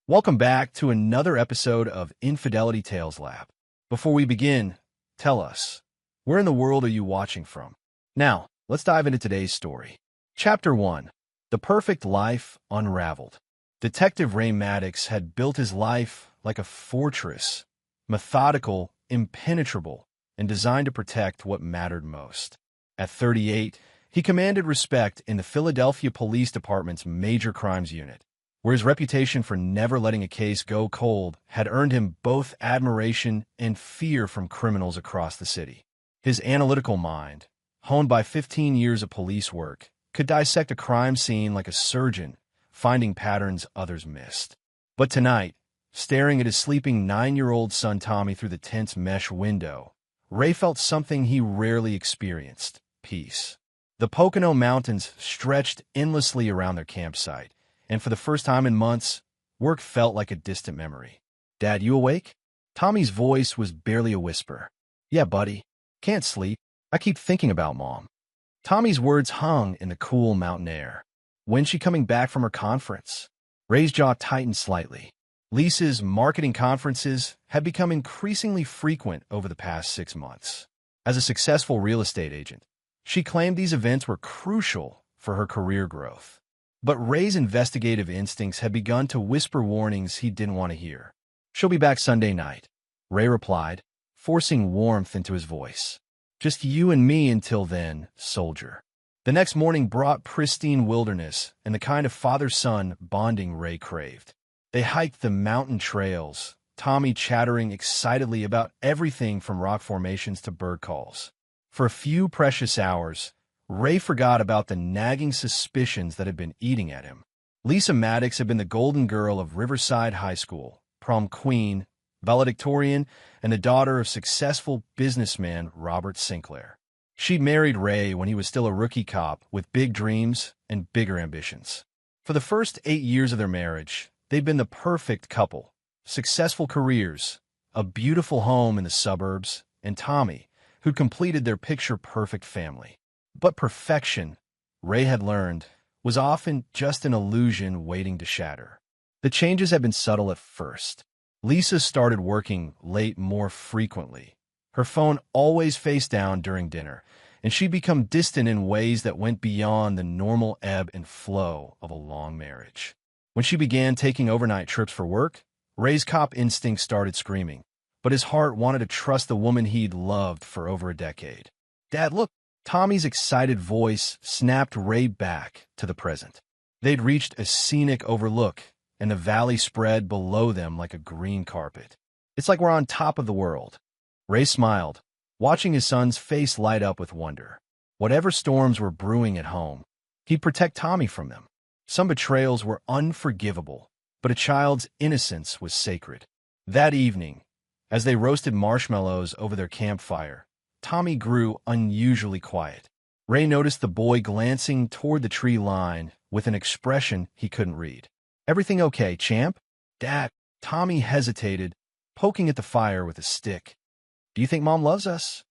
Welcome back to another episode of Infidelity Tales Lab. Before we begin, tell us, where in the world are you watching from? Now, let's dive into today's story. Chapter 1. The Perfect Life Unraveled. Detective Ray Maddox had built his life like a fortress, methodical, impenetrable, and designed to protect what mattered most. At 38, he commanded respect in the Philadelphia Police Department's Major Crimes Unit, where his reputation for never letting a case go cold had earned him both admiration and fear from criminals across the city. His analytical mind, honed by 15 years of police work, could dissect a crime scene like a surgeon, finding patterns others missed. But tonight, staring at his sleeping 9-year-old son Tommy through the tense mesh window, Ray felt something he rarely experienced: peace. The Pocono Mountains stretched endlessly around their campsite, and for the first time in months, work felt like a distant memory. "Dad, you awake?" Tommy's voice was barely a whisper. "Yeah, buddy. Can't sleep. I keep thinking about Mom." Tommy's words hung in the cool mountain air. "When's she coming back from her conference?" Ray's jaw tightened slightly. Lisa's marketing conferences had become increasingly frequent over the past 6 months. As a successful real estate agent, she claimed these events were crucial for her career growth. But Ray's investigative instincts had begun to whisper warnings he didn't want to hear. "She'll be back Sunday night," Ray replied, forcing warmth into his voice. "Just you and me until then, soldier." The next morning brought pristine wilderness and the kind of father-son bonding Ray craved. They hiked the mountain trails, Tommy chattering excitedly about everything from rock formations to bird calls. For a few precious hours, Ray forgot about the nagging suspicions that had been eating at him. Lisa Maddox had been the golden girl of Riverside High School, prom queen, valedictorian, and the daughter of successful businessman Robert Sinclair. She'd married Ray when he was still a rookie cop with big dreams and bigger ambitions. For the first 8 years of their marriage, they'd been the perfect couple: successful careers, a beautiful home in the suburbs, and Tommy, who'd completed their picture-perfect family. But perfection, Ray had learned, was often just an illusion waiting to shatter. The changes had been subtle at first. Lisa started working late more frequently. Her phone always face down during dinner, and she'd become distant in ways that went beyond the normal ebb and flow of a long marriage. When she began taking overnight trips for work, Ray's cop instinct started screaming, but his heart wanted to trust the woman he'd loved for over a decade. "Dad, look!" Tommy's excited voice snapped Ray back to the present. They'd reached a scenic overlook, and the valley spread below them like a green carpet. "It's like we're on top of the world." Ray smiled, watching his son's face light up with wonder. Whatever storms were brewing at home, he'd protect Tommy from them. Some betrayals were unforgivable, but a child's innocence was sacred. That evening, as they roasted marshmallows over their campfire, Tommy grew unusually quiet. Ray noticed the boy glancing toward the tree line with an expression he couldn't read. "Everything okay, champ?" "Dad," Tommy hesitated, poking at the fire with a stick. "Do you think Mom loves us?"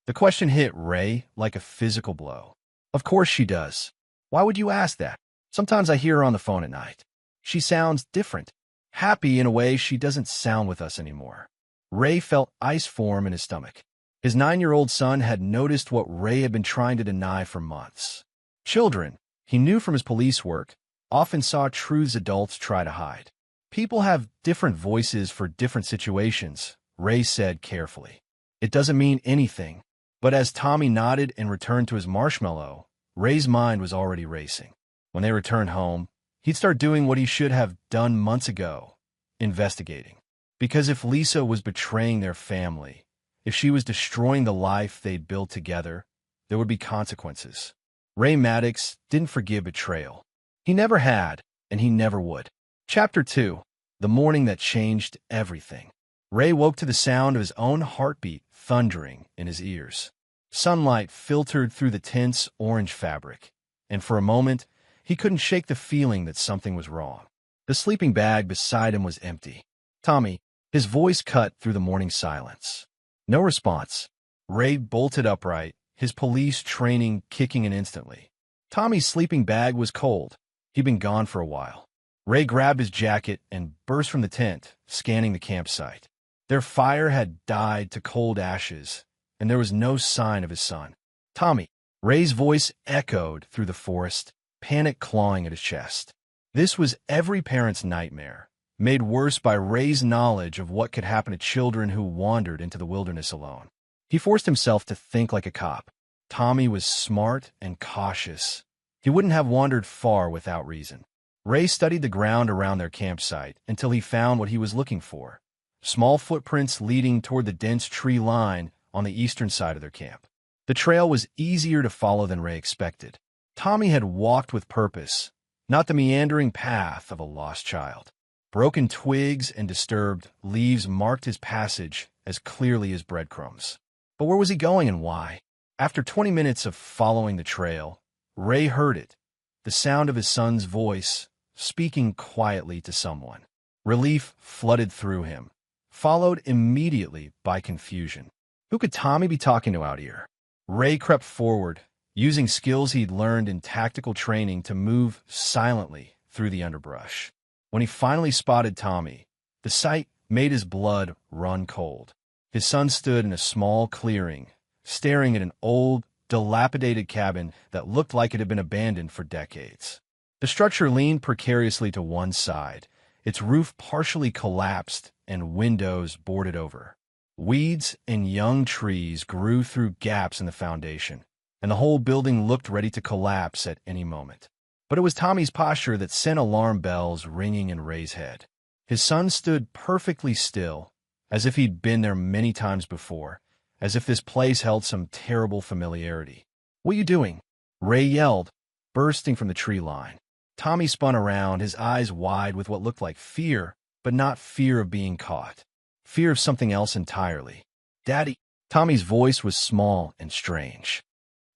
The question hit Ray like a physical blow. "Of course she does. Why would you ask that? Sometimes I hear her on the phone at night. She sounds different, happy in a way she doesn't sound with us anymore." Ray felt ice form in his stomach. His 9-year-old son had noticed what Ray had been trying to deny for months. Children, he knew from his police work, often saw truths adults try to hide. "People have different voices for different situations," Ray said carefully. "It doesn't mean anything." But as Tommy nodded and returned to his marshmallow, Ray's mind was already racing. When they returned home, he'd start doing what he should have done months ago: investigating. Because if Lisa was betraying their family, if she was destroying the life they'd built together, there would be consequences. Ray Maddox didn't forgive betrayal. He never had, and he never would. Chapter 2. The Morning That Changed Everything. Ray woke to the sound of his own heartbeat thundering in his ears. Sunlight filtered through the tense orange fabric, and for a moment, he couldn't shake the feeling that something was wrong. The sleeping bag beside him was empty. "Tommy," his voice cut through the morning silence. No response. Ray bolted upright, his police training kicking in instantly. Tommy's sleeping bag was cold. He'd been gone for a while. Ray grabbed his jacket and burst from the tent, scanning the campsite. Their fire had died to cold ashes, and there was no sign of his son. Tommy. Ray's voice echoed through the forest, panic clawing at his chest. This was every parent's nightmare, made worse by Ray's knowledge of what could happen to children who wandered into the wilderness alone. He forced himself to think like a cop. Tommy was smart and cautious. He wouldn't have wandered far without reason. Ray studied the ground around their campsite until he found what he was looking for: small footprints leading toward the dense tree line on the eastern side of their camp. The trail was easier to follow than Ray expected. Tommy had walked with purpose, not the meandering path of a lost child. Broken twigs and disturbed leaves marked his passage as clearly as breadcrumbs. But where was he going and why? After 20 minutes of following the trail, Ray heard it, the sound of his son's voice, speaking quietly to someone. Relief flooded through him, followed immediately by confusion. Who could Tommy be talking to out here? Ray crept forward, using skills he'd learned in tactical training to move silently through the underbrush. When he finally spotted Tommy, the sight made his blood run cold. His son stood in a small clearing, staring at an old, dilapidated cabin that looked like it had been abandoned for decades. The structure leaned precariously to one side, its roof partially collapsed and windows boarded over. Weeds and young trees grew through gaps in the foundation, and the whole building looked ready to collapse at any moment. But it was Tommy's posture that sent alarm bells ringing in Ray's head. His son stood perfectly still, as if he'd been there many times before, as if this place held some terrible familiarity. "What are you doing?" Ray yelled, bursting from the tree line. Tommy spun around, his eyes wide with what looked like fear, but not fear of being caught. Fear of something else entirely. "Daddy." Tommy's voice was small and strange.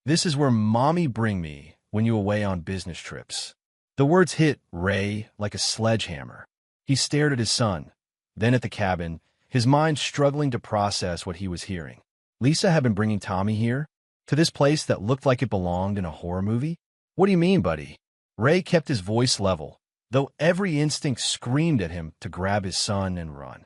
"This is where Mommy bring me when you away on business trips." The words hit Ray like a sledgehammer. He stared at his son, then at the cabin, his mind struggling to process what he was hearing. Lisa had been bringing Tommy here? To this place that looked like it belonged in a horror movie? "What do you mean, buddy?" Ray kept his voice level, though every instinct screamed at him to grab his son and run.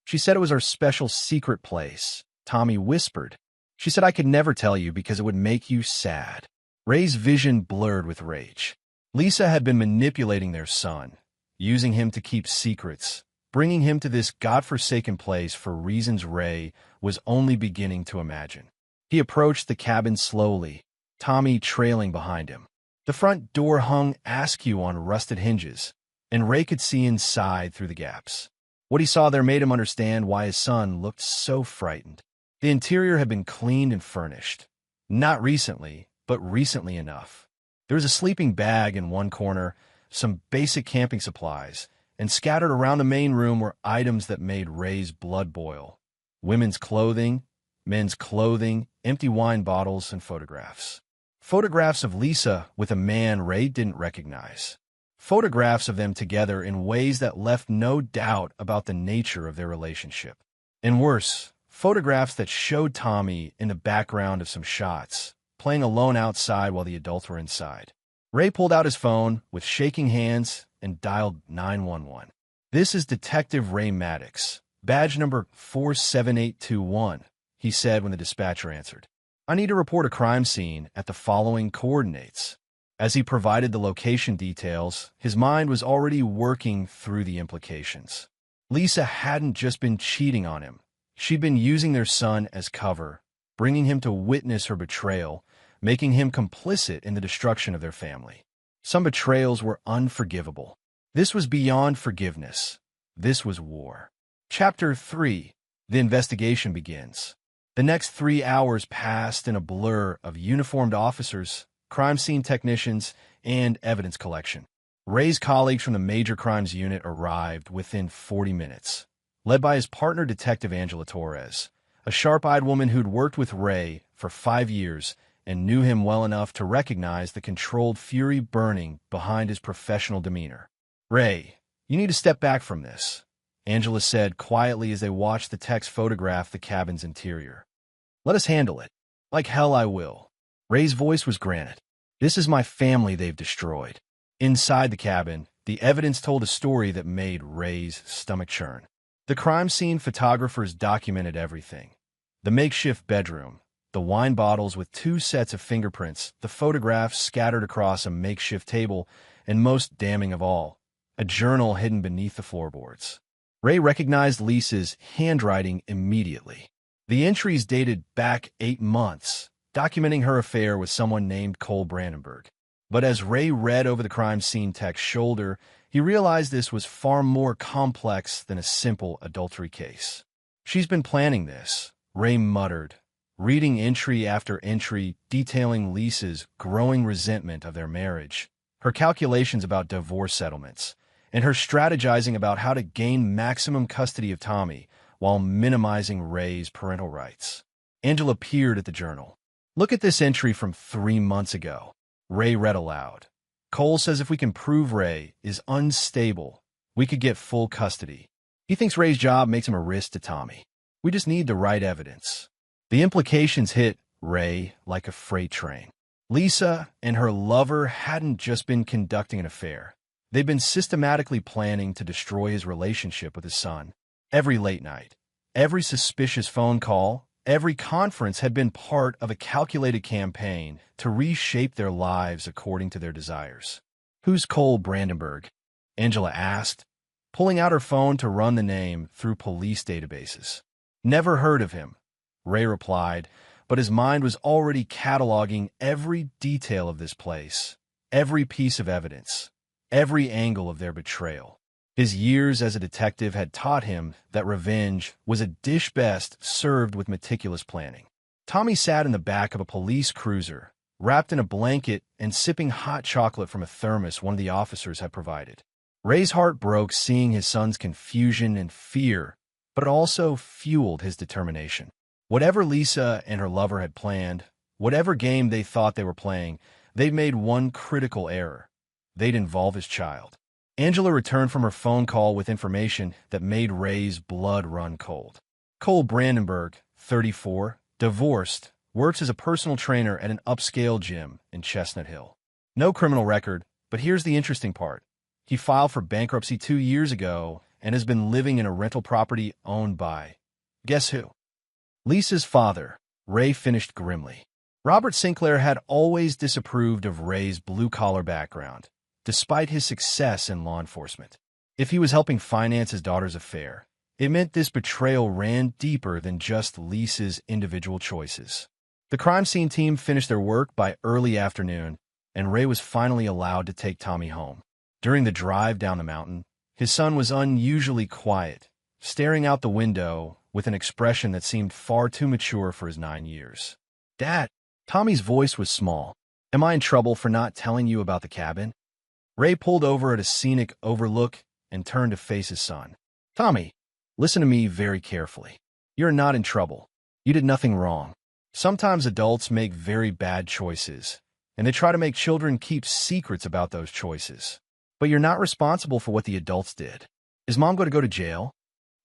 "She said it was our special secret place," Tommy whispered. "She said I could never tell you because it would make you sad." Ray's vision blurred with rage. Lisa had been manipulating their son, using him to keep secrets, bringing him to this godforsaken place for reasons Ray was only beginning to imagine. He approached the cabin slowly, Tommy trailing behind him. The front door hung askew on rusted hinges, and Ray could see inside through the gaps. What he saw there made him understand why his son looked so frightened. The interior had been cleaned and furnished. Not recently, but recently enough. There was a sleeping bag in one corner, some basic camping supplies, and scattered around the main room were items that made Ray's blood boil. Women's clothing, men's clothing, empty wine bottles, and photographs. Photographs of Lisa with a man Ray didn't recognize. Photographs of them together in ways that left no doubt about the nature of their relationship. And worse, photographs that showed Tommy in the background of some shots, playing alone outside while the adults were inside. Ray pulled out his phone with shaking hands and dialed 911. "This is Detective Ray Maddox, badge number 47821, he said when the dispatcher answered. "I need to report a crime scene at the following coordinates." As he provided the location details, his mind was already working through the implications. Lisa hadn't just been cheating on him. She'd been using their son as cover, bringing him to witness her betrayal, making him complicit in the destruction of their family. Some betrayals were unforgivable. This was beyond forgiveness. This was war. Chapter 3. The investigation begins. The next 3 hours passed in a blur of uniformed officers, crime scene technicians, and evidence collection. Ray's colleagues from the Major Crimes Unit arrived within 40 minutes, led by his partner, Detective Angela Torres, a sharp-eyed woman who'd worked with Ray for 5 years and knew him well enough to recognize the controlled fury burning behind his professional demeanor. "Ray, you need to step back from this," Angela said quietly as they watched the techs photograph the cabin's interior. "Let us handle it. Like hell I will." Ray's voice was granite. "This is my family they've destroyed." Inside the cabin, The evidence told a story that made Ray's stomach churn. The crime scene photographers documented everything. The makeshift bedroom, the wine bottles with 2 sets of fingerprints, the photographs scattered across a makeshift table, and most damning of all, a journal hidden beneath the floorboards. Ray recognized Lisa's handwriting immediately. The entries dated back 8 months, documenting her affair with someone named Cole Brandenburg. But as Ray read over the crime scene text's shoulder, he realized this was far more complex than a simple adultery case. "She's been planning this," Ray muttered, reading entry after entry detailing Lisa's growing resentment of their marriage, her calculations about divorce settlements, and her strategizing about how to gain maximum custody of Tommy while minimizing Ray's parental rights. Angela peered at the journal. "Look at this entry from 3 months ago." Ray read aloud. "Cole says if we can prove Ray is unstable, we could get full custody. He thinks Ray's job makes him a risk to Tommy. We just need the right evidence." The implications hit Ray like a freight train. Lisa and her lover hadn't just been conducting an affair. They'd been systematically planning to destroy his relationship with his son. Every late night, every suspicious phone call, every conference had been part of a calculated campaign to reshape their lives according to their desires. "Who's Cole Brandenburg?" Angela asked, pulling out her phone to run the name through police databases. "Never heard of him," Ray replied, but his mind was already cataloging every detail of this place, every piece of evidence, every angle of their betrayal. His years as a detective had taught him that revenge was a dish best served with meticulous planning. Tommy sat in the back of a police cruiser, wrapped in a blanket and sipping hot chocolate from a thermos one of the officers had provided. Ray's heart broke seeing his son's confusion and fear, but it also fueled his determination. Whatever Lisa and her lover had planned, whatever game they thought they were playing, they'd made one critical error. They'd involve his child. Angela returned from her phone call with information that made Ray's blood run cold. Cole Brandenburg, 34, divorced, works as a personal trainer at an upscale gym in Chestnut Hill. No criminal record, but here's the interesting part. He filed for bankruptcy 2 years ago and has been living in a rental property owned by, guess who? Lisa's father. Ray finished grimly. Robert Sinclair had always disapproved of Ray's blue-collar background, despite his success in law enforcement. If he was helping finance his daughter's affair, it meant this betrayal ran deeper than just Lisa's individual choices. The crime scene team finished their work by early afternoon, and Ray was finally allowed to take Tommy home. During the drive down the mountain, his son was unusually quiet, staring out the window with an expression that seemed far too mature for his 9 years. "Dad," Tommy's voice was small. "Am I in trouble for not telling you about the cabin?" Ray pulled over at a scenic overlook and turned to face his son. "Tommy, listen to me very carefully. You're not in trouble. You did nothing wrong. Sometimes adults make very bad choices, and they try to make children keep secrets about those choices. But you're not responsible for what the adults did. Is Mom going to go to jail?"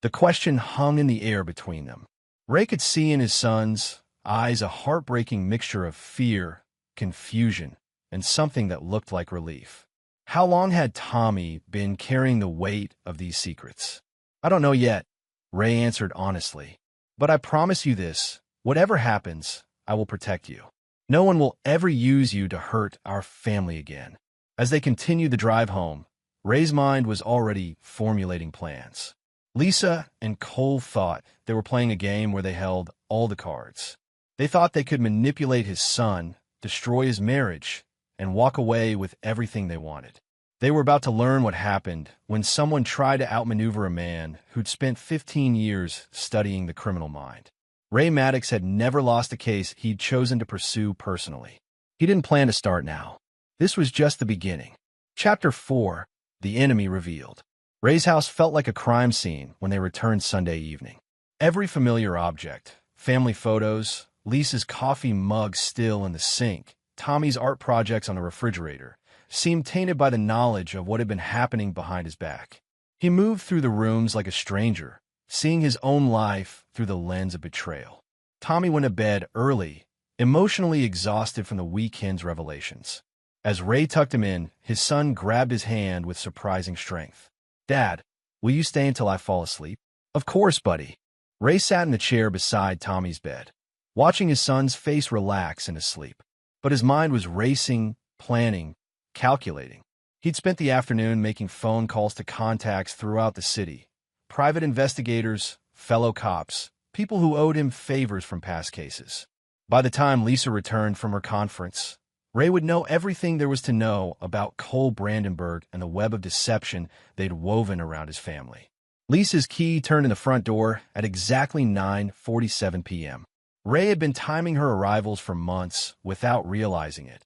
The question hung in the air between them. Ray could see in his son's eyes a heartbreaking mixture of fear, confusion, and something that looked like relief. How long had Tommy been carrying the weight of these secrets? "I don't know yet," Ray answered honestly. "But I promise you this, whatever happens, I will protect you. No one will ever use you to hurt our family again." As they continued the drive home, Ray's mind was already formulating plans. Lisa and Cole thought they were playing a game where they held all the cards. They thought they could manipulate his son, destroy his marriage, and walk away with everything they wanted. They were about to learn what happened when someone tried to outmaneuver a man who'd spent 15 years studying the criminal mind. Ray Maddox had never lost a case he'd chosen to pursue personally. He didn't plan to start now. This was just the beginning. Chapter 4, The Enemy Revealed. Ray's house felt like a crime scene when they returned Sunday evening. Every familiar object, family photos, Lisa's coffee mug still in the sink, Tommy's art projects on the refrigerator, seemed tainted by the knowledge of what had been happening behind his back. He moved through the rooms like a stranger, seeing his own life through the lens of betrayal. Tommy went to bed early, emotionally exhausted from the weekend's revelations. As Ray tucked him in, his son grabbed his hand with surprising strength. "Dad, will you stay until I fall asleep?" "Of course, buddy." Ray sat in the chair beside Tommy's bed, watching his son's face relax into sleep. But his mind was racing, planning, calculating. He'd spent the afternoon making phone calls to contacts throughout the city, private investigators, fellow cops, people who owed him favors from past cases. By the time Lisa returned from her conference, Ray would know everything there was to know about Cole Brandenburg and the web of deception they'd woven around his family. Lisa's key turned in the front door at exactly 9:47 p.m. Ray had been timing her arrivals for months without realizing it.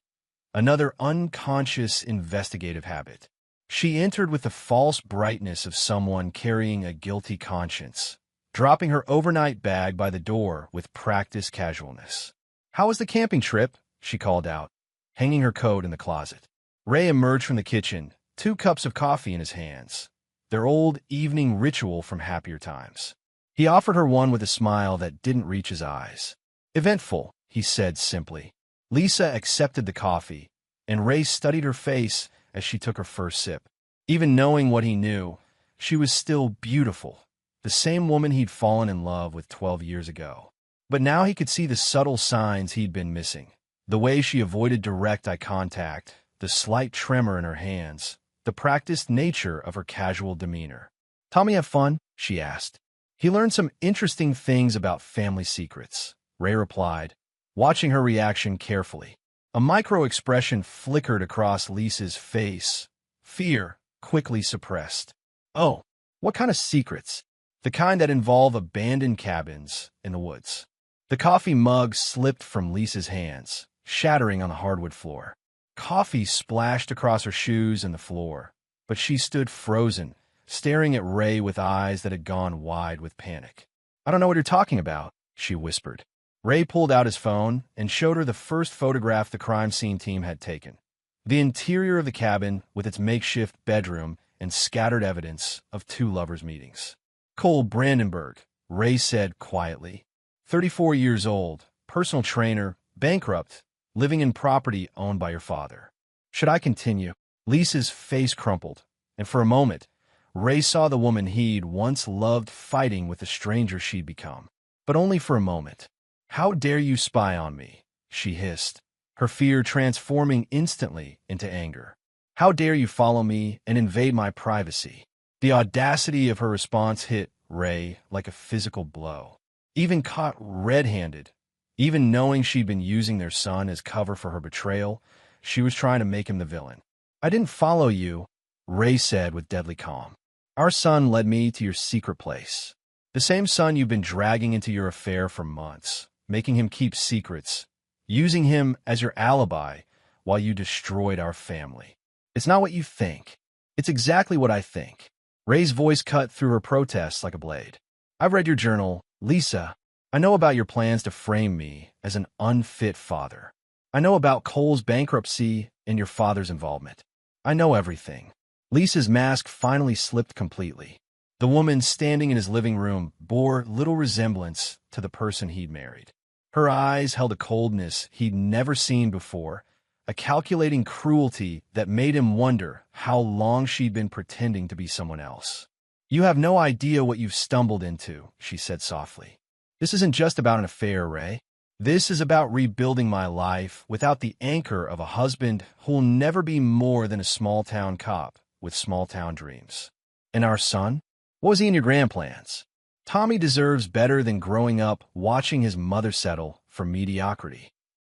Another unconscious investigative habit. She entered with the false brightness of someone carrying a guilty conscience, dropping her overnight bag by the door with practiced casualness. "How was the camping trip?" she called out, hanging her coat in the closet. Ray emerged from the kitchen, 2 cups of coffee in his hands, their old evening ritual from happier times. He offered her one with a smile that didn't reach his eyes. "Eventful," he said simply. Lisa accepted the coffee, and Ray studied her face as she took her first sip. Even knowing what he knew, she was still beautiful, the same woman he'd fallen in love with 12 years ago. But now he could see the subtle signs he'd been missing. The way she avoided direct eye contact, the slight tremor in her hands, the practiced nature of her casual demeanor. "Tommy have fun?" she asked. "He learned some interesting things about family secrets," Ray replied, watching her reaction carefully. A micro-expression flickered across Lisa's face, fear quickly suppressed. "Oh, what kind of secrets?" "The kind that involve abandoned cabins in the woods." The coffee mug slipped from Lisa's hands, shattering on the hardwood floor. Coffee splashed across her shoes and the floor, but she stood frozen, staring at Ray with eyes that had gone wide with panic. "I don't know what you're talking about," she whispered. Ray pulled out his phone and showed her the first photograph the crime scene team had taken. The interior of the cabin with its makeshift bedroom and scattered evidence of 2 lovers' meetings. "Cole Brandenburg," Ray said quietly. 34 years old, personal trainer, bankrupt, living in property owned by your father. "Should I continue?" Lisa's face crumpled, and for a moment, Ray saw the woman he'd once loved fighting with the stranger she'd become. But only for a moment. "How dare you spy on me?" she hissed, her fear transforming instantly into anger. "How dare you follow me and invade my privacy?" The audacity of her response hit Ray like a physical blow. Even caught red-handed, even knowing she'd been using their son as cover for her betrayal, she was trying to make him the villain. "I didn't follow you," Ray said with deadly calm. "Our son led me to your secret place. The same son you've been dragging into your affair for months, making him keep secrets, using him as your alibi while you destroyed our family. It's not what you think. It's exactly what I think." Ray's voice cut through her protests like a blade. "I've read your journal, Lisa. I know about your plans to frame me as an unfit father. I know about Cole's bankruptcy and your father's involvement. I know everything." Lisa's mask finally slipped completely. The woman standing in his living room bore little resemblance to the person he'd married. Her eyes held a coldness he'd never seen before, a calculating cruelty that made him wonder how long she'd been pretending to be someone else. "You have no idea what you've stumbled into," she said softly. "This isn't just about an affair, Ray. This is about rebuilding my life without the anchor of a husband who'll never be more than a small-town cop with small-town dreams. And our son? What was he in your grand plans? Tommy deserves better than growing up watching his mother settle for mediocrity."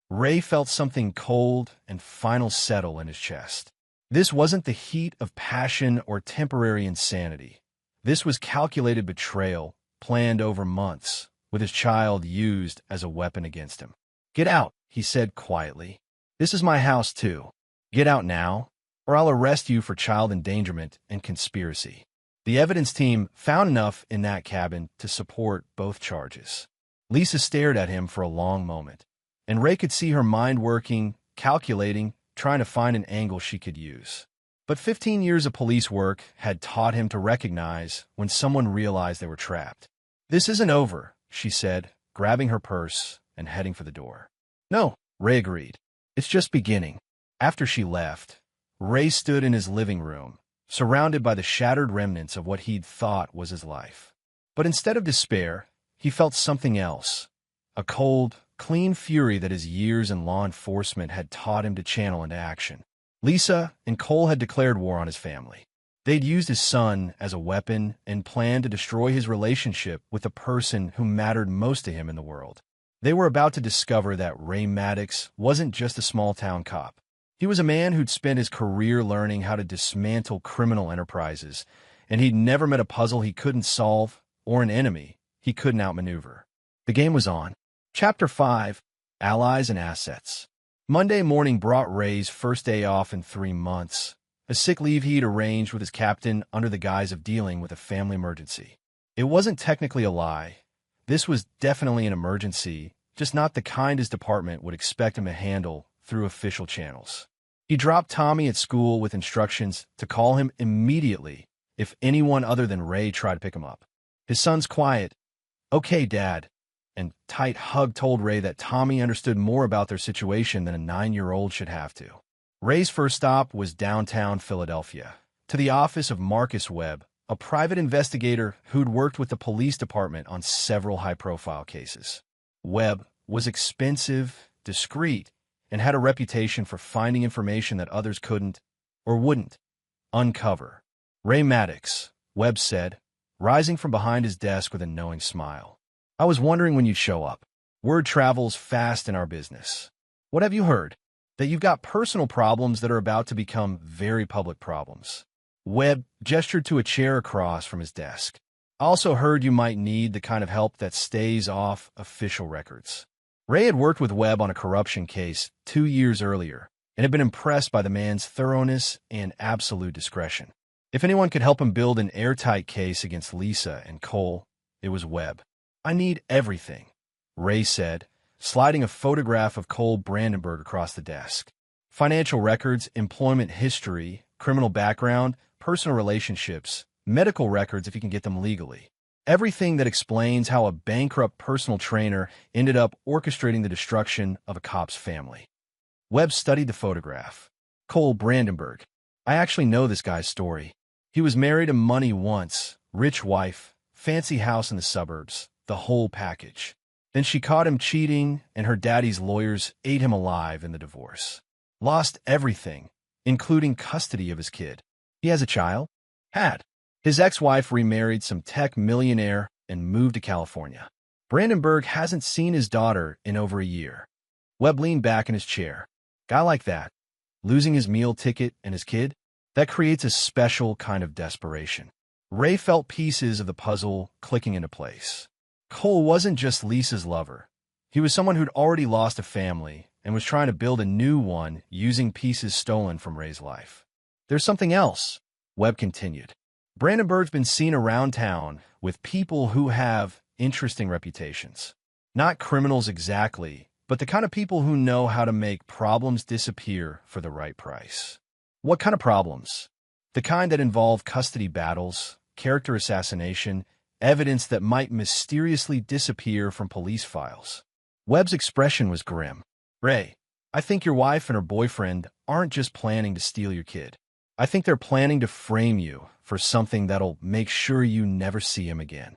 Ray felt something cold and final settle in his chest. This wasn't the heat of passion or temporary insanity. This was calculated betrayal, planned over months, with his child used as a weapon against him. "Get out," he said quietly. "This is my house, too. Get out now, or I'll arrest you for child endangerment and conspiracy." The evidence team found enough in that cabin to support both charges. Lisa stared at him for a long moment, and Ray could see her mind working, calculating, trying to find an angle she could use. But 15 years of police work had taught him to recognize when someone realized they were trapped. "This isn't over," she said, grabbing her purse and heading for the door. "No," Ray agreed. "It's just beginning." After she left, Ray stood in his living room, surrounded by the shattered remnants of what he'd thought was his life. But instead of despair, he felt something else, a cold, clean fury that his years in law enforcement had taught him to channel into action. Lisa and Cole had declared war on his family. They'd used his son as a weapon and planned to destroy his relationship with the person who mattered most to him in the world. They were about to discover that Ray Maddox wasn't just a small-town cop. He was a man who'd spent his career learning how to dismantle criminal enterprises, and he'd never met a puzzle he couldn't solve or an enemy he couldn't outmaneuver. The game was on. Chapter 5, Allies and Assets. Monday morning brought Ray's first day off in 3 months, a sick leave he'd arranged with his captain under the guise of dealing with a family emergency. It wasn't technically a lie. This was definitely an emergency, just not the kind his department would expect him to handle through official channels. He dropped Tommy at school with instructions to call him immediately if anyone other than Ray tried to pick him up. His son's quiet, "Okay, Dad," and tight hug told Ray that Tommy understood more about their situation than a 9-year-old should have to. Ray's first stop was downtown Philadelphia, to the office of Marcus Webb, a private investigator who'd worked with the police department on several high-profile cases. Webb was expensive, discreet, and had a reputation for finding information that others couldn't, or wouldn't, uncover. "Ray Maddox," Webb said, rising from behind his desk with a knowing smile. "I was wondering when you'd show up. Word travels fast in our business. What have you heard? That you've got personal problems that are about to become very public problems." Webb gestured to a chair across from his desk. "I also heard you might need the kind of help that stays off official records." Ray had worked with Webb on a corruption case 2 years earlier and had been impressed by the man's thoroughness and absolute discretion. If anyone could help him build an airtight case against Lisa and Cole, it was Webb. "I need everything," Ray said, sliding a photograph of Cole Brandenburg across the desk. "Financial records, employment history, criminal background, personal relationships, medical records if you can get them legally. Everything that explains how a bankrupt personal trainer ended up orchestrating the destruction of a cop's family." Webb studied the photograph. "Cole Brandenburg. I actually know this guy's story. He was married to money once, rich wife, fancy house in the suburbs, the whole package. Then she caught him cheating, and her daddy's lawyers ate him alive in the divorce. Lost everything, including custody of his kid. He has a child? Had. His ex-wife remarried some tech millionaire and moved to California. Brandenburg hasn't seen his daughter in over a year." Webb leaned back in his chair. "Guy like that, losing his meal ticket and his kid, that creates a special kind of desperation." Ray felt pieces of the puzzle clicking into place. Cole wasn't just Lisa's lover. He was someone who'd already lost a family and was trying to build a new one using pieces stolen from Ray's life. "There's something else," Webb continued. "Brandenburg's been seen around town with people who have interesting reputations. Not criminals exactly, but the kind of people who know how to make problems disappear for the right price." "What kind of problems?" "The kind that involve custody battles, character assassination, evidence that might mysteriously disappear from police files." Webb's expression was grim. "Ray, I think your wife and her boyfriend aren't just planning to steal your kid. I think they're planning to frame you for something that'll make sure you never see him again."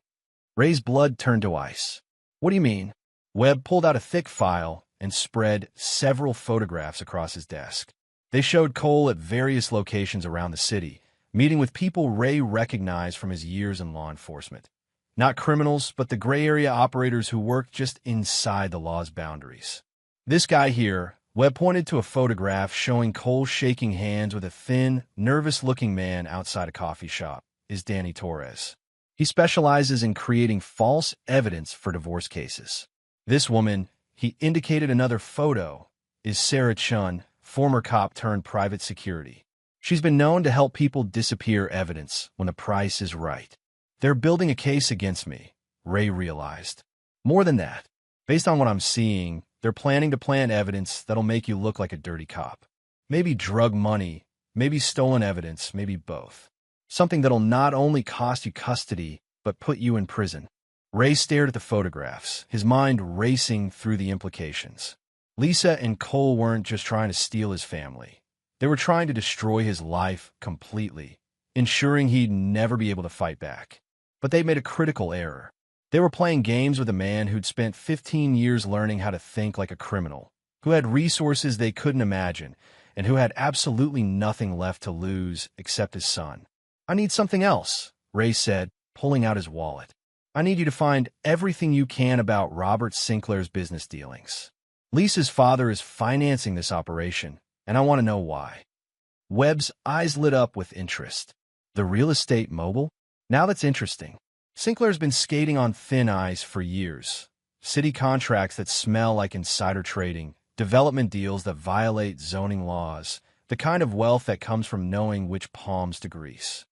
Ray's blood turned to ice. "What do you mean?" Webb pulled out a thick file and spread several photographs across his desk. They showed Cole at various locations around the city, meeting with people Ray recognized from his years in law enforcement. Not criminals, but the gray area operators who worked just inside the law's boundaries. "This guy here," Webb pointed to a photograph showing Cole shaking hands with a thin, nervous-looking man outside a coffee shop, "is Danny Torres. He specializes in creating false evidence for divorce cases. This woman," he indicated another photo, "is Sarah Chun, former cop turned private security. She's been known to help people disappear evidence when the price is right." "They're building a case against me," Ray realized. "More than that. Based on what I'm seeing, they're planning to plant evidence that'll make you look like a dirty cop. Maybe drug money, maybe stolen evidence, maybe both. Something that'll not only cost you custody, but put you in prison." Ray stared at the photographs, his mind racing through the implications. Lisa and Cole weren't just trying to steal his family. They were trying to destroy his life completely, ensuring he'd never be able to fight back. But they made a critical error. They were playing games with a man who'd spent 15 years learning how to think like a criminal, who had resources they couldn't imagine, and who had absolutely nothing left to lose except his son. "I need something else," Ray said, pulling out his wallet. "I need you to find everything you can about Robert Sinclair's business dealings. Lisa's father is financing this operation, and I want to know why." Webb's eyes lit up with interest. "The real estate mogul? Now that's interesting. Sinclair's been skating on thin ice for years. City contracts that smell like insider trading, development deals that violate zoning laws, the kind of wealth that comes from knowing which palms to grease.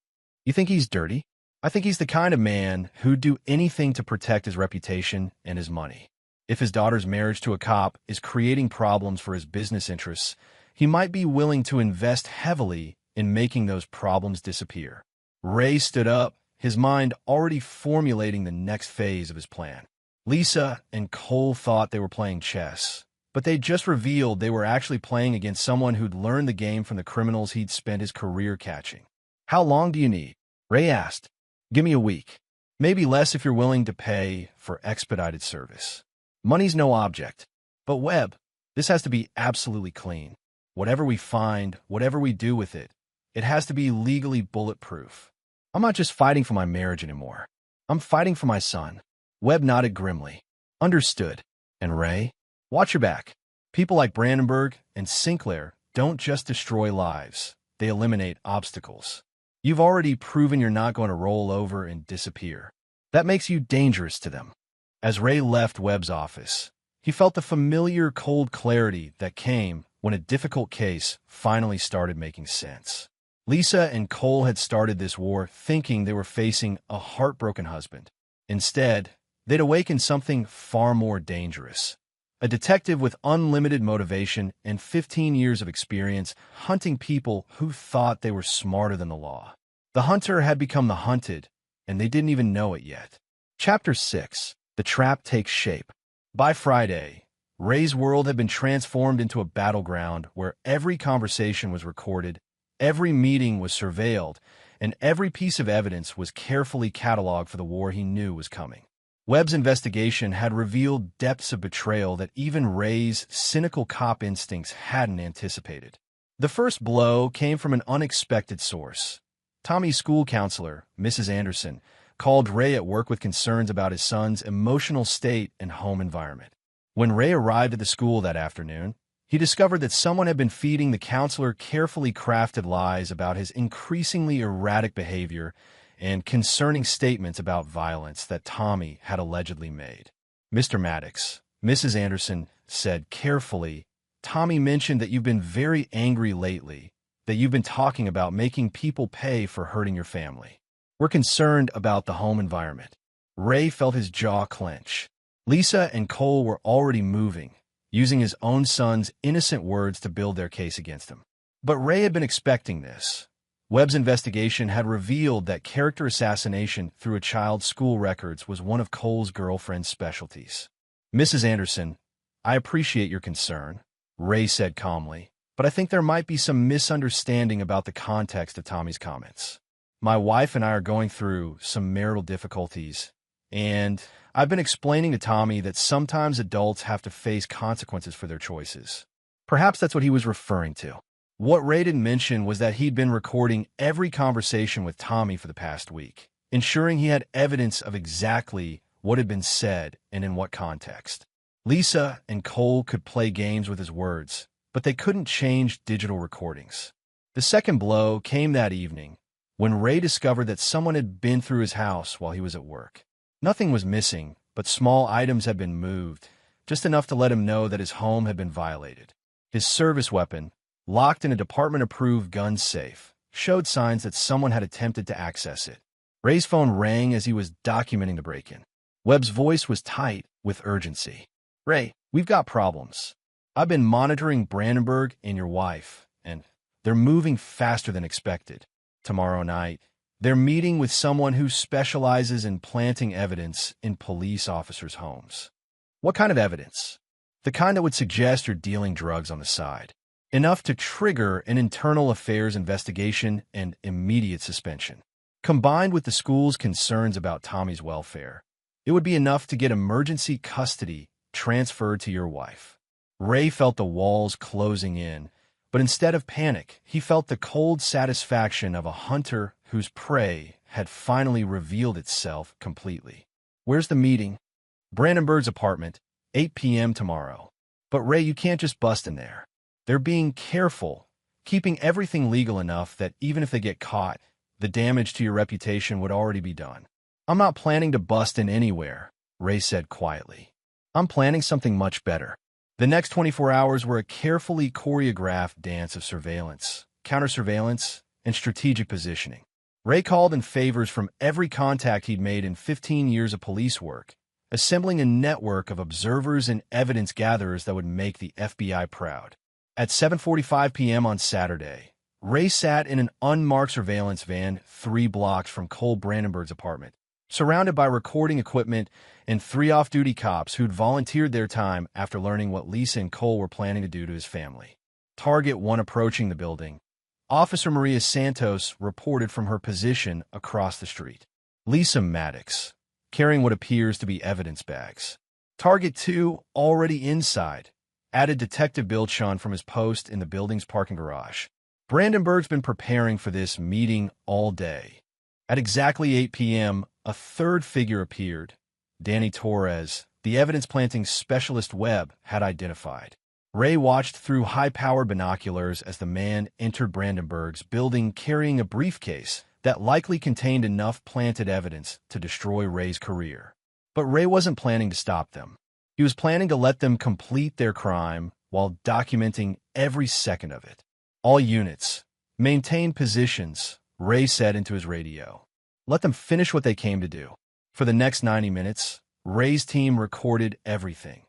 You think he's dirty? I think he's the kind of man who'd do anything to protect his reputation and his money. If his daughter's marriage to a cop is creating problems for his business interests, he might be willing to invest heavily in making those problems disappear." Ray stood up, his mind already formulating the next phase of his plan. Lisa and Cole thought they were playing chess, but they just revealed they were actually playing against someone who'd learned the game from the criminals he'd spent his career catching. "How long do you need?" Ray asked. "Give me a week. Maybe less if you're willing to pay for expedited service. Money's no object. But Webb, this has to be absolutely clean. Whatever we find, whatever we do with it, it has to be legally bulletproof. I'm not just fighting for my marriage anymore. I'm fighting for my son." Webb nodded grimly. "Understood. And Ray, watch your back. People like Brandenburg and Sinclair don't just destroy lives. They eliminate obstacles. You've already proven you're not going to roll over and disappear. That makes you dangerous to them." As Ray left Webb's office, he felt the familiar cold clarity that came when a difficult case finally started making sense. Lisa and Cole had started this war thinking they were facing a heartbroken husband. Instead, they'd awakened something far more dangerous. A detective with unlimited motivation and 15 years of experience hunting people who thought they were smarter than the law. The hunter had become the hunted, and they didn't even know it yet. Chapter 6. The Trap Takes Shape. By Friday, Ray's world had been transformed into a battleground where every conversation was recorded, every meeting was surveilled, and every piece of evidence was carefully cataloged for the war he knew was coming. Webb's investigation had revealed depths of betrayal that even Ray's cynical cop instincts hadn't anticipated. The first blow came from an unexpected source. Tommy's school counselor, Mrs. Anderson, called Ray at work with concerns about his son's emotional state and home environment. When Ray arrived at the school that afternoon, he discovered that someone had been feeding the counselor carefully crafted lies about his increasingly erratic behavior and concerning statements about violence that Tommy had allegedly made. "Mr. Maddox," Mrs. Anderson said carefully, "Tommy mentioned that you've been very angry lately, that you've been talking about making people pay for hurting your family. We're concerned about the home environment." Ray felt his jaw clench. Lisa and Cole were already moving, using his own son's innocent words to build their case against him. But Ray had been expecting this. Webb's investigation had revealed that character assassination through a child's school records was one of Cole's girlfriend's specialties. "Mrs. Anderson, I appreciate your concern," Ray said calmly, "but I think there might be some misunderstanding about the context of Tommy's comments. My wife and I are going through some marital difficulties, and I've been explaining to Tommy that sometimes adults have to face consequences for their choices. Perhaps that's what he was referring to." What Ray didn't mention was that he'd been recording every conversation with Tommy for the past week, ensuring he had evidence of exactly what had been said and in what context. Lisa and Cole could play games with his words, but they couldn't change digital recordings. The second blow came that evening, when Ray discovered that someone had been through his house while he was at work. Nothing was missing, but small items had been moved, just enough to let him know that his home had been violated. His service weapon, locked in a department-approved gun safe, showed signs that someone had attempted to access it. Ray's phone rang as he was documenting the break-in. Webb's voice was tight with urgency. "Ray, we've got problems. I've been monitoring Brandenburg and your wife, and they're moving faster than expected. Tomorrow night, they're meeting with someone who specializes in planting evidence in police officers' homes." "What kind of evidence?" the kind that would suggest you're dealing drugs on the side. Enough to trigger an internal affairs investigation and immediate suspension. Combined with the school's concerns about Tommy's welfare, it would be enough to get emergency custody transferred to your wife. Ray felt the walls closing in, but instead of panic, he felt the cold satisfaction of a hunter whose prey had finally revealed itself completely. Where's the meeting? Brandenburg's apartment, 8 p.m. tomorrow. But Ray, you can't just bust in there. They're being careful, keeping everything legal enough that even if they get caught, the damage to your reputation would already be done. I'm not planning to bust in anywhere, Ray said quietly. I'm planning something much better. The next 24 hours were a carefully choreographed dance of surveillance, counter-surveillance, and strategic positioning. Ray called in favors from every contact he'd made in 15 years of police work, assembling a network of observers and evidence gatherers that would make the FBI proud. At 7:45 p.m. on Saturday, Ray sat in an unmarked surveillance van 3 blocks from Cole Brandenburg's apartment, surrounded by recording equipment and 3 off-duty cops who'd volunteered their time after learning what Lisa and Cole were planning to do to his family. Target 1 approaching the building. Officer Maria Santos reported from her position across the street. Lisa Maddox, carrying what appears to be evidence bags. Target 2, already inside, added Detective Bill Chun from his post in the building's parking garage. Brandenburg's been preparing for this meeting all day. At exactly 8 p.m., a third figure appeared. Danny Torres, the evidence-planting specialist Webb had identified. Ray watched through high-powered binoculars as the man entered Brandenburg's building carrying a briefcase that likely contained enough planted evidence to destroy Ray's career. But Ray wasn't planning to stop them. He was planning to let them complete their crime while documenting every second of it. All units, maintain positions, Ray said into his radio. Let them finish what they came to do. For the next 90 minutes, Ray's team recorded everything.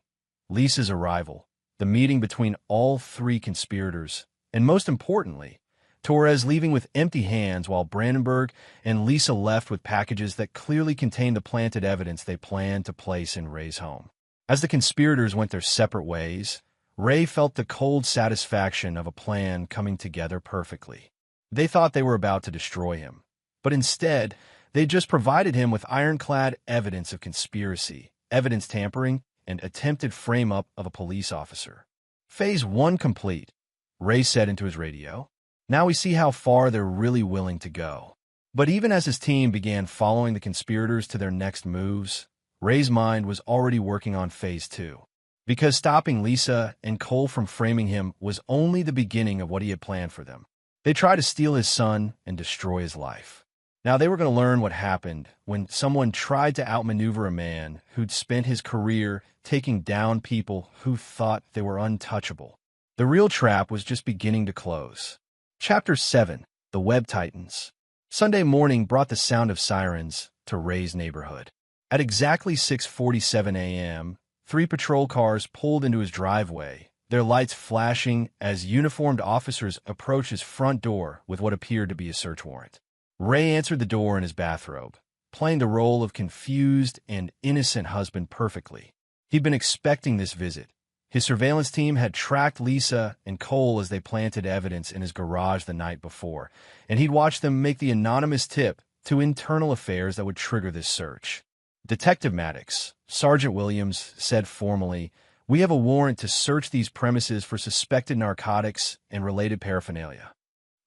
Lisa's arrival, the meeting between all 3 conspirators, and most importantly, Torres leaving with empty hands while Brandenburg and Lisa left with packages that clearly contained the planted evidence they planned to place in Ray's home. As the conspirators went their separate ways, Ray felt the cold satisfaction of a plan coming together perfectly. They thought they were about to destroy him, but instead, they just provided him with ironclad evidence of conspiracy, evidence tampering, and attempted frame-up of a police officer. Phase 1 complete, Ray said into his radio. Now we see how far they're really willing to go. But even as his team began following the conspirators to their next moves, Ray's mind was already working on Phase 2. Because stopping Lisa and Cole from framing him was only the beginning of what he had planned for them. They tried to steal his son and destroy his life. Now they were going to learn what happened when someone tried to outmaneuver a man who'd spent his career taking down people who thought they were untouchable. The real trap was just beginning to close. Chapter 7, The Web Titans. Sunday morning brought the sound of sirens to Ray's neighborhood. At exactly 6:47 a.m., 3 patrol cars pulled into his driveway, their lights flashing as uniformed officers approached his front door with what appeared to be a search warrant. Ray answered the door in his bathrobe, playing the role of confused and innocent husband perfectly. He'd been expecting this visit. His surveillance team had tracked Lisa and Cole as they planted evidence in his garage the night before, and he'd watched them make the anonymous tip to internal affairs that would trigger this search. Detective Maddox, Sergeant Williams, said formally, "We have a warrant to search these premises for suspected narcotics and related paraphernalia."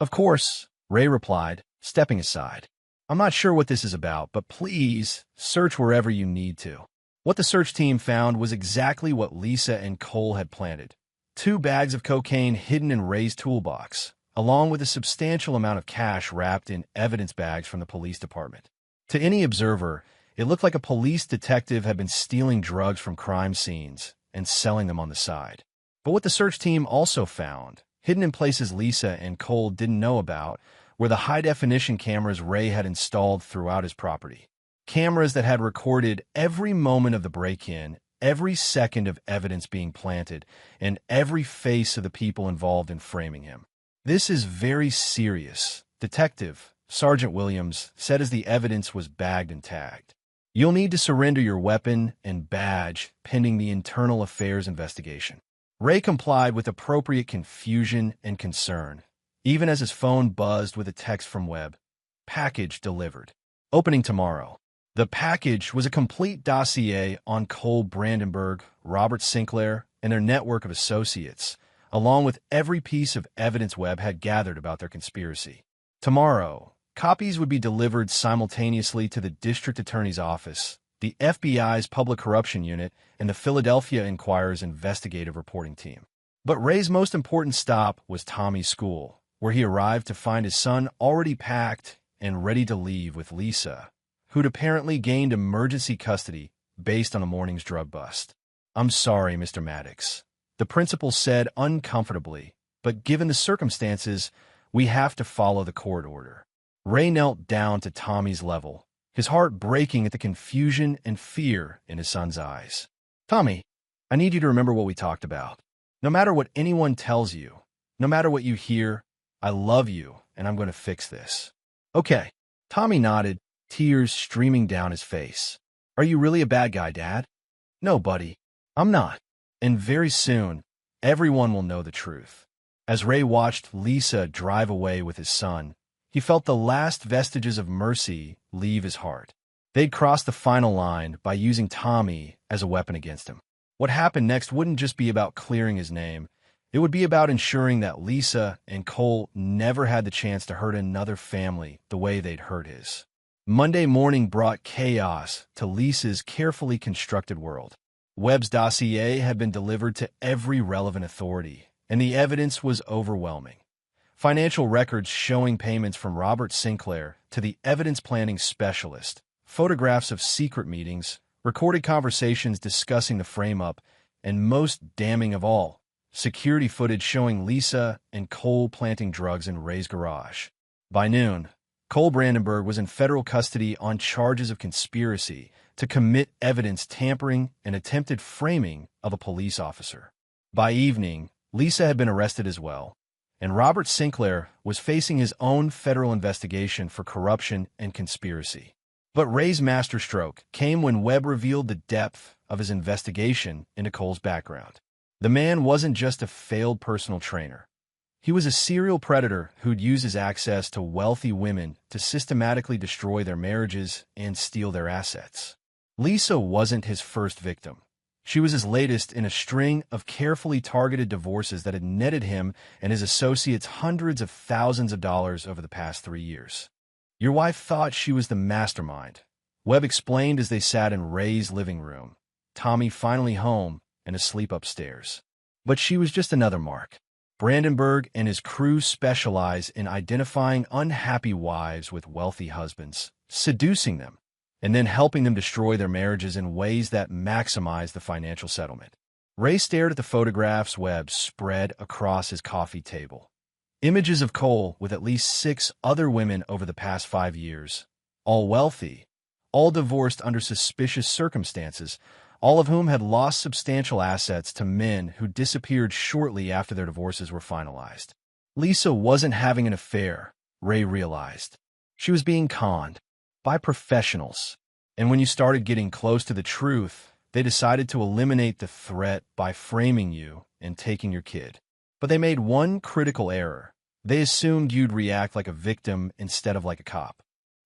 "Of course," Ray replied, stepping aside. "I'm not sure what this is about, but please search wherever you need to." What the search team found was exactly what Lisa and Cole had planted. 2 bags of cocaine hidden in Ray's toolbox, along with a substantial amount of cash wrapped in evidence bags from the police department. To any observer, it looked like a police detective had been stealing drugs from crime scenes and selling them on the side. But what the search team also found, hidden in places Lisa and Cole didn't know about, were the high-definition cameras Ray had installed throughout his property. Cameras that had recorded every moment of the break-in, every second of evidence being planted, and every face of the people involved in framing him. "This is very serious," Detective Sergeant Williams said as the evidence was bagged and tagged. You'll need to surrender your weapon and badge pending the internal affairs investigation. Ray complied with appropriate confusion and concern, even as his phone buzzed with a text from Webb. Package delivered. Opening tomorrow. The package was a complete dossier on Cole Brandenburg, Robert Sinclair, and their network of associates, along with every piece of evidence Webb had gathered about their conspiracy. Tomorrow, copies would be delivered simultaneously to the district attorney's office, the FBI's Public Corruption Unit, and the Philadelphia Inquirer's investigative reporting team. But Ray's most important stop was Tommy's school, where he arrived to find his son already packed and ready to leave with Lisa, who'd apparently gained emergency custody based on the morning's drug bust. "I'm sorry, Mr. Maddox," the principal said uncomfortably, "but given the circumstances, we have to follow the court order." Ray knelt down to Tommy's level, his heart breaking at the confusion and fear in his son's eyes. "Tommy, I need you to remember what we talked about. No matter what anyone tells you, no matter what you hear, I love you, and I'm going to fix this." "Okay." Tommy nodded, tears streaming down his face. "Are you really a bad guy, Dad?" "No, buddy, I'm not. And very soon, everyone will know the truth." As Ray watched Lisa drive away with his son, he felt the last vestiges of mercy leave his heart. They'd crossed the final line by using Tommy as a weapon against him. What happened next wouldn't just be about clearing his name. It would be about ensuring that Lisa and Cole never had the chance to hurt another family the way they'd hurt his. Monday morning brought chaos to Lisa's carefully constructed world. Webb's dossier had been delivered to every relevant authority, and the evidence was overwhelming. Financial records showing payments from Robert Sinclair to the evidence planning specialist, photographs of secret meetings, recorded conversations discussing the frame-up, and most damning of all, security footage showing Lisa and Cole planting drugs in Ray's garage. By noon, Cole Brandenburg was in federal custody on charges of conspiracy to commit evidence tampering and attempted framing of a police officer. By evening, Lisa had been arrested as well, and Robert Sinclair was facing his own federal investigation for corruption and conspiracy. But Ray's masterstroke came when Webb revealed the depth of his investigation into Cole's background. The man wasn't just a failed personal trainer. He was a serial predator who'd use his access to wealthy women to systematically destroy their marriages and steal their assets. Lisa wasn't his first victim. She was his latest in a string of carefully targeted divorces that had netted him and his associates hundreds of thousands of dollars over the past 3 years. "Your wife thought she was the mastermind," Webb explained as they sat in Ray's living room, Tommy finally home and asleep upstairs. "But she was just another mark." Brandenburg and his crew specialize in identifying unhappy wives with wealthy husbands, seducing them, and then helping them destroy their marriages in ways that maximize the financial settlement. Ray stared at the photographs Webb spread across his coffee table. Images of Cole with at least 6 other women over the past 5 years, all wealthy, all divorced under suspicious circumstances, all of whom had lost substantial assets to men who disappeared shortly after their divorces were finalized. Lisa wasn't having an affair, Ray realized. She was being conned by professionals. And when you started getting close to the truth, they decided to eliminate the threat by framing you and taking your kid. But they made one critical error. They assumed you'd react like a victim instead of like a cop.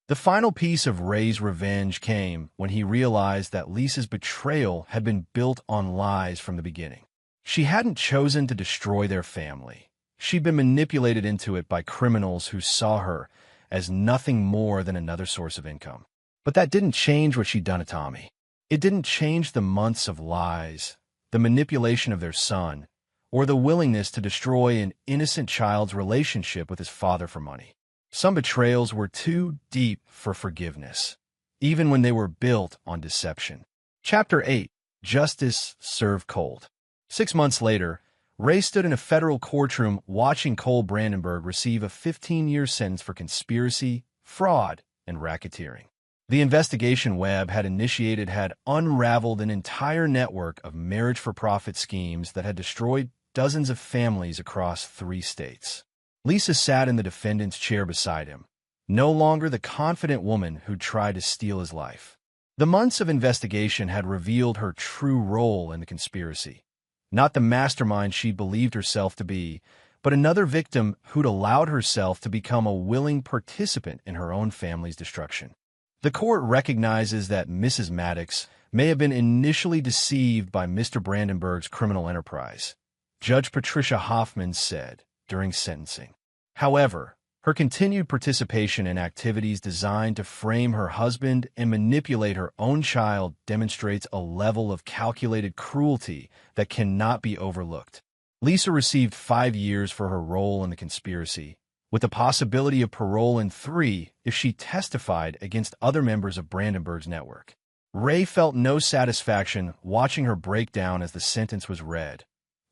The final piece of Ray's revenge came when he realized that Lisa's betrayal had been built on lies from the beginning. She hadn't chosen to destroy their family. She'd been manipulated into it by criminals who saw her as nothing more than another source of income. But that didn't change what she'd done to Tommy. It didn't change the months of lies, the manipulation of their son, or the willingness to destroy an innocent child's relationship with his father for money. Some betrayals were too deep for forgiveness, even when they were built on deception. Chapter 8. Justice Served Cold. 6 months later, Ray stood in a federal courtroom watching Cole Brandenburg receive a 15-year sentence for conspiracy, fraud, and racketeering. The investigation Webb had initiated had unraveled an entire network of marriage-for-profit schemes that had destroyed dozens of families across 3 states. Lisa sat in the defendant's chair beside him, no longer the confident woman who'd tried to steal his life. The months of investigation had revealed her true role in the conspiracy. Not the mastermind she believed herself to be, but another victim who'd allowed herself to become a willing participant in her own family's destruction. The court recognizes that Mrs. Maddox may have been initially deceived by Mr. Brandenburg's criminal enterprise, Judge Patricia Hoffman said during sentencing. However, her continued participation in activities designed to frame her husband and manipulate her own child demonstrates a level of calculated cruelty that cannot be overlooked. Lisa received 5 years for her role in the conspiracy, with the possibility of parole in 3 if she testified against other members of Brandenburg's network. Ray felt no satisfaction watching her break down as the sentence was read,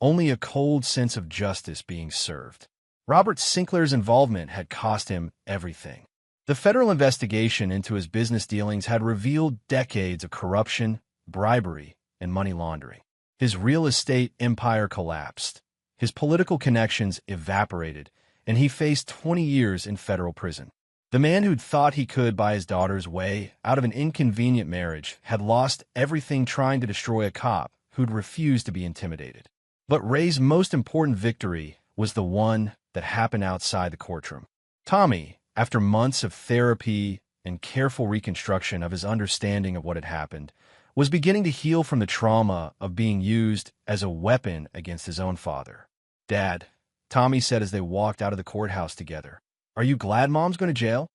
only a cold sense of justice being served. Robert Sinclair's involvement had cost him everything. The federal investigation into his business dealings had revealed decades of corruption, bribery, and money laundering. His real estate empire collapsed. His political connections evaporated, and he faced 20 years in federal prison. The man who'd thought he could buy his daughter's way out of an inconvenient marriage had lost everything trying to destroy a cop who'd refused to be intimidated. But Ray's most important victory was the one that happened outside the courtroom. Tommy, after months of therapy and careful reconstruction of his understanding of what had happened, was beginning to heal from the trauma of being used as a weapon against his own father. "Dad," Tommy said as they walked out of the courthouse together, "are you glad Mom's going to jail?"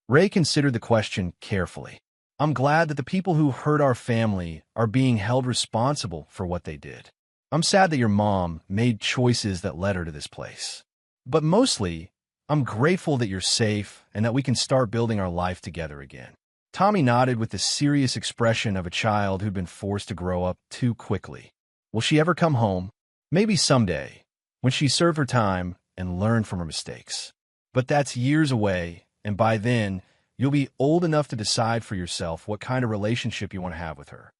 Ray considered the question carefully. "I'm glad that the people who hurt our family are being held responsible for what they did. I'm sad that your mom made choices that led her to this place. But mostly, I'm grateful that you're safe and that we can start building our life together again." Tommy nodded with the serious expression of a child who'd been forced to grow up too quickly. "Will she ever come home?" "Maybe someday, when she served her time and learned from her mistakes. But that's years away, and by then, you'll be old enough to decide for yourself what kind of relationship you want to have with her."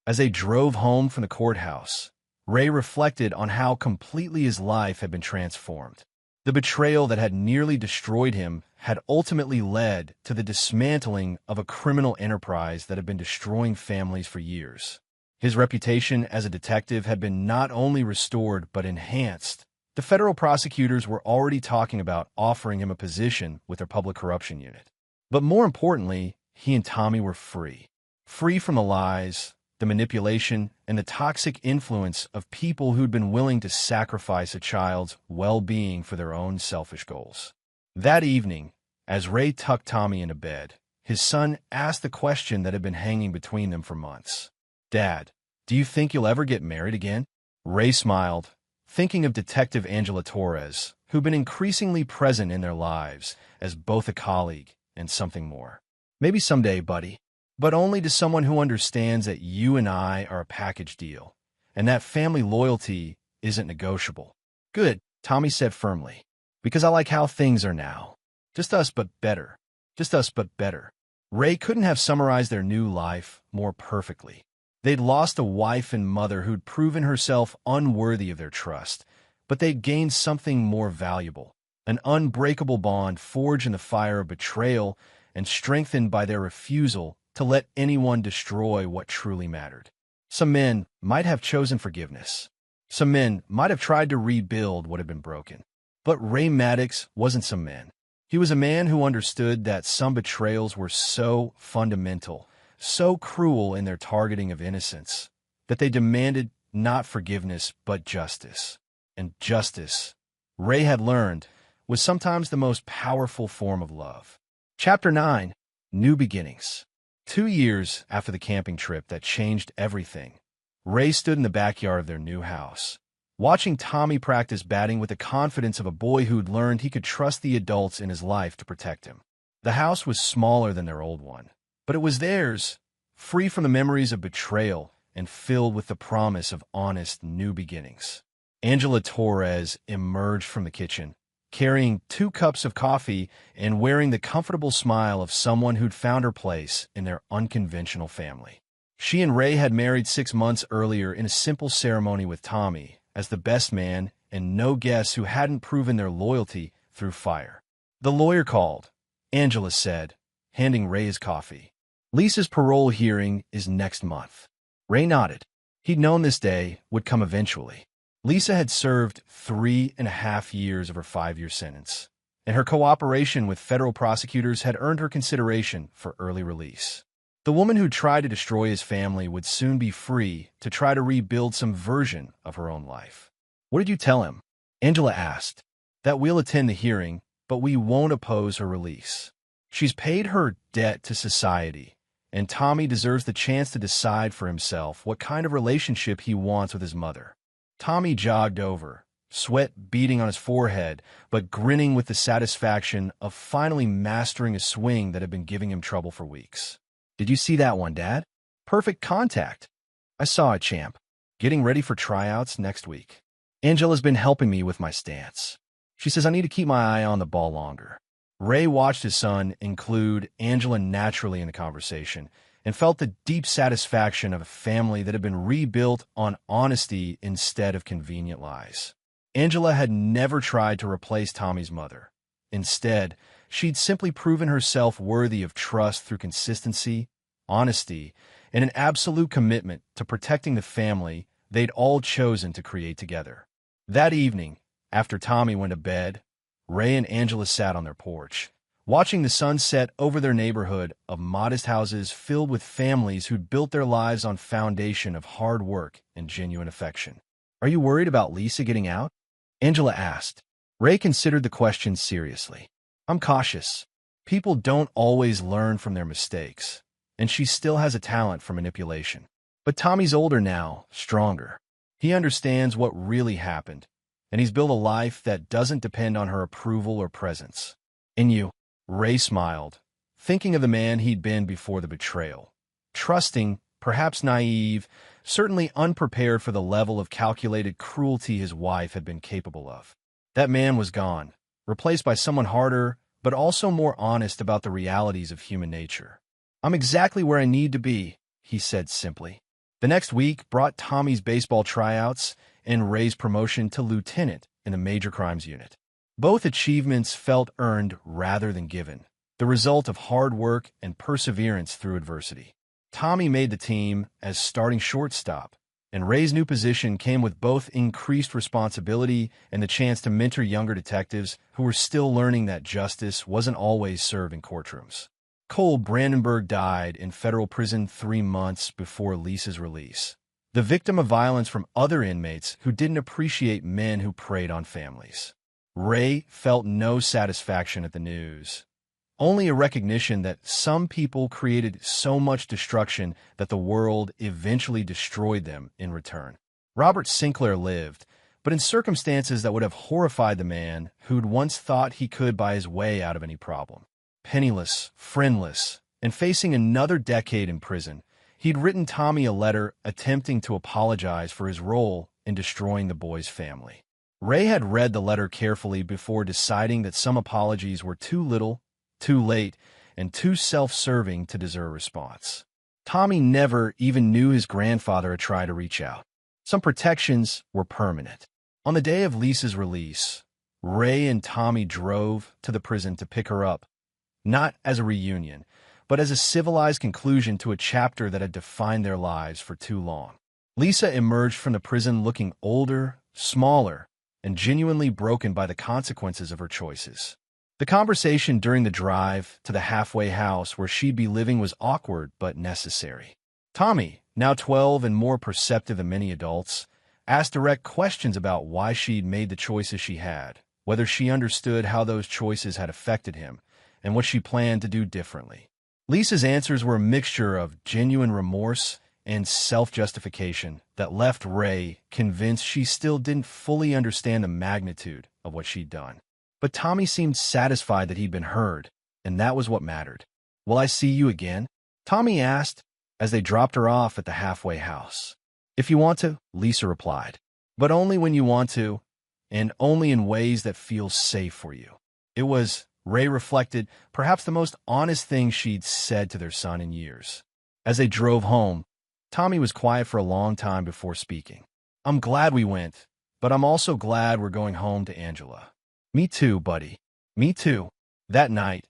As they drove home from the courthouse, Ray reflected on how completely his life had been transformed. The betrayal that had nearly destroyed him had ultimately led to the dismantling of a criminal enterprise that had been destroying families for years. His reputation as a detective had been not only restored but enhanced. The federal prosecutors were already talking about offering him a position with their public corruption unit. But more importantly, he and Tommy were free. Free from the lies, the manipulation, and the toxic influence of people who'd been willing to sacrifice a child's well-being for their own selfish goals. That evening, as Ray tucked Tommy into bed, his son asked the question that had been hanging between them for months. "Dad, do you think you'll ever get married again?" Ray smiled, thinking of Detective Angela Torres, who'd been increasingly present in their lives as both a colleague and something more. "Maybe someday, buddy. But only to someone who understands that you and I are a package deal, and that family loyalty isn't negotiable." "Good," Tommy said firmly, "because I like how things are now. Just us, but better. Just us, but better." Ray couldn't have summarized their new life more perfectly. They'd lost a wife and mother who'd proven herself unworthy of their trust, but they'd gained something more valuable, an unbreakable bond forged in the fire of betrayal and strengthened by their refusal to let anyone destroy what truly mattered. Some men might have chosen forgiveness. Some men might have tried to rebuild what had been broken. But Ray Maddox wasn't some man. He was a man who understood that some betrayals were so fundamental, so cruel in their targeting of innocence, that they demanded not forgiveness but justice. And justice, Ray had learned, was sometimes the most powerful form of love. Chapter 9. New Beginnings. 2 years after the camping trip that changed everything, Ray stood in the backyard of their new house, watching Tommy practice batting with the confidence of a boy who'd learned he could trust the adults in his life to protect him. The house was smaller than their old one, but it was theirs, free from the memories of betrayal and filled with the promise of honest new beginnings. Angela Torres emerged from the kitchen, carrying 2 cups of coffee and wearing the comfortable smile of someone who'd found her place in their unconventional family. She and Ray had married 6 months earlier in a simple ceremony with Tommy as the best man and no guests who hadn't proven their loyalty through fire. "The lawyer called," Angela said, handing Ray his coffee. Lisa's parole hearing is next month. Ray nodded. He'd known this day would come eventually. Lisa had served 3.5 years of her 5-year sentence, and her cooperation with federal prosecutors had earned her consideration for early release. The woman who tried to destroy his family would soon be free to try to rebuild some version of her own life. What did you tell him? Angela asked. That we'll attend the hearing, but we won't oppose her release. She's paid her debt to society, and Tommy deserves the chance to decide for himself what kind of relationship he wants with his mother. Tommy jogged over, sweat beading on his forehead, but grinning with the satisfaction of finally mastering a swing that had been giving him trouble for weeks. Did you see that one, Dad? Perfect contact. I saw it, champ. Getting ready for tryouts next week. Angela's been helping me with my stance. She says I need to keep my eye on the ball longer. Ray watched his son include Angela naturally in the conversation and felt the deep satisfaction of a family that had been rebuilt on honesty instead of convenient lies. Angela had never tried to replace Tommy's mother. Instead, she'd simply proven herself worthy of trust through consistency, honesty, and an absolute commitment to protecting the family they'd all chosen to create together. That evening, after Tommy went to bed, Ray and Angela sat on their porch, watching the sun set over their neighborhood of modest houses filled with families who'd built their lives on foundation of hard work and genuine affection. Are you worried about Lisa getting out? Angela asked. Ray considered the question seriously. I'm cautious. People don't always learn from their mistakes, and she still has a talent for manipulation. But Tommy's older now, stronger. He understands what really happened, and he's built a life that doesn't depend on her approval or presence. And you? Ray smiled, thinking of the man he'd been before the betrayal. Trusting, perhaps naive, certainly unprepared for the level of calculated cruelty his wife had been capable of. That man was gone, replaced by someone harder, but also more honest about the realities of human nature. I'm exactly where I need to be, he said simply. The next week brought Tommy's baseball tryouts and Ray's promotion to lieutenant in the Major Crimes Unit. Both achievements felt earned rather than given, the result of hard work and perseverance through adversity. Tommy made the team as starting shortstop, and Ray's new position came with both increased responsibility and the chance to mentor younger detectives who were still learning that justice wasn't always served in courtrooms. Cole Brandenburg died in federal prison 3 months before Lisa's release, the victim of violence from other inmates who didn't appreciate men who preyed on families. Ray felt no satisfaction at the news, only a recognition that some people created so much destruction that the world eventually destroyed them in return. Robert Sinclair lived, but in circumstances that would have horrified the man who'd once thought he could buy his way out of any problem. Penniless, friendless, and facing another decade in prison, he'd written Tommy a letter attempting to apologize for his role in destroying the boy's family. Ray had read the letter carefully before deciding that some apologies were too little, too late, and too self-serving to deserve a response. Tommy never even knew his grandfather had tried to reach out. Some protections were permanent. On the day of Lisa's release, Ray and Tommy drove to the prison to pick her up, not as a reunion, but as a civilized conclusion to a chapter that had defined their lives for too long. Lisa emerged from the prison looking older, smaller, and genuinely broken by the consequences of her choices. The conversation during the drive to the halfway house where she'd be living was awkward but necessary. Tommy, now 12 and more perceptive than many adults, asked direct questions about why she'd made the choices she had, whether she understood how those choices had affected him, and what she planned to do differently. Lisa's answers were a mixture of genuine remorse and self-justification that left Ray convinced she still didn't fully understand the magnitude of what she'd done. But Tommy seemed satisfied that he'd been heard, and that was what mattered. Will I see you again? Tommy asked as they dropped her off at the halfway house. If you want to, Lisa replied, but only when you want to, and only in ways that feel safe for you. It was, Ray reflected, perhaps the most honest thing she'd said to their son in years. As they drove home, Tommy was quiet for a long time before speaking. I'm glad we went, but I'm also glad we're going home to Angela. Me too, buddy. Me too. That night,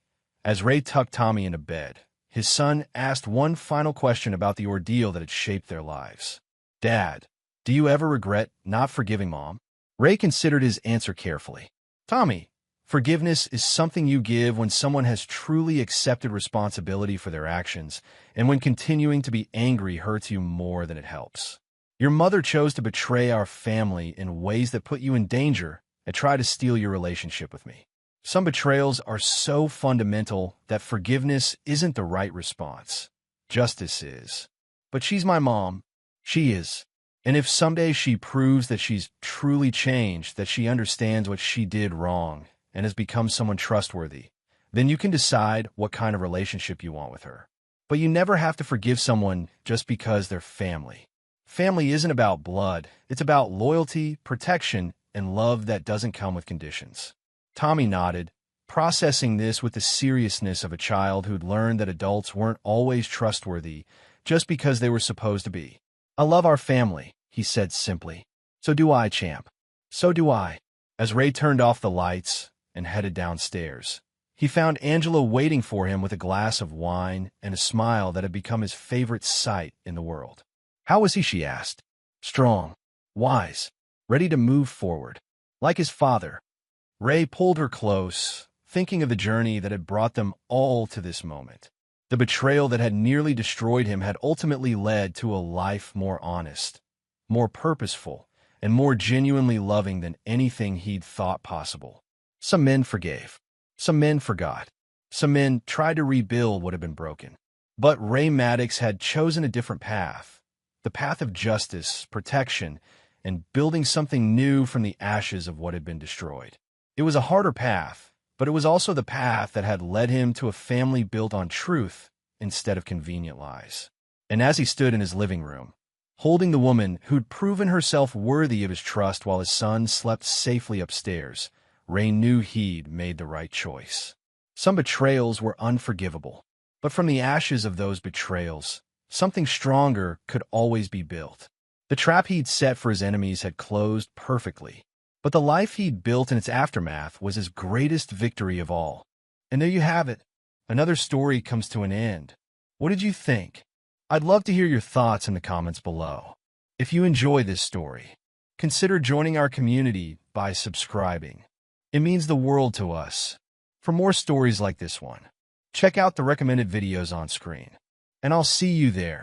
as Ray tucked Tommy into bed, his son asked one final question about the ordeal that had shaped their lives. "Dad, do you ever regret not forgiving Mom?" Ray considered his answer carefully. "Tommy, forgiveness is something you give when someone has truly accepted responsibility for their actions and when continuing to be angry hurts you more than it helps. Your mother chose to betray our family in ways that put you in danger and try to steal your relationship with me. Some betrayals are so fundamental that forgiveness isn't the right response. Justice is. But she's my mom. She is. And if someday she proves that she's truly changed, that she understands what she did wrong, and has become someone trustworthy, then you can decide what kind of relationship you want with her. But you never have to forgive someone just because they're family. Family isn't about blood. It's about loyalty, protection, and love that doesn't come with conditions." Tommy nodded, processing this with the seriousness of a child who'd learned that adults weren't always trustworthy just because they were supposed to be. "I love our family," he said simply. "So do I, champ. So do I." As Ray turned off the lights and headed downstairs, he found Angela waiting for him with a glass of wine and a smile that had become his favorite sight in the world. "How was he?" she asked. "Strong, wise, ready to move forward, like his father." Ray pulled her close, thinking of the journey that had brought them all to this moment. The betrayal that had nearly destroyed him had ultimately led to a life more honest, more purposeful, and more genuinely loving than anything he'd thought possible. Some men forgave. Some men forgot. Some men tried to rebuild what had been broken. But Ray Maddox had chosen a different path. The path of justice, protection, and building something new from the ashes of what had been destroyed. It was a harder path, but it was also the path that had led him to a family built on truth instead of convenient lies. And as he stood in his living room, holding the woman who'd proven herself worthy of his trust while his son slept safely upstairs, Ray knew he'd made the right choice. Some betrayals were unforgivable, but from the ashes of those betrayals, something stronger could always be built. The trap he'd set for his enemies had closed perfectly, but the life he'd built in its aftermath was his greatest victory of all. And there you have it. Another story comes to an end. What did you think? I'd love to hear your thoughts in the comments below. If you enjoy this story, consider joining our community by subscribing. It means the world to us. For more stories like this one, check out the recommended videos on screen. And I'll see you there.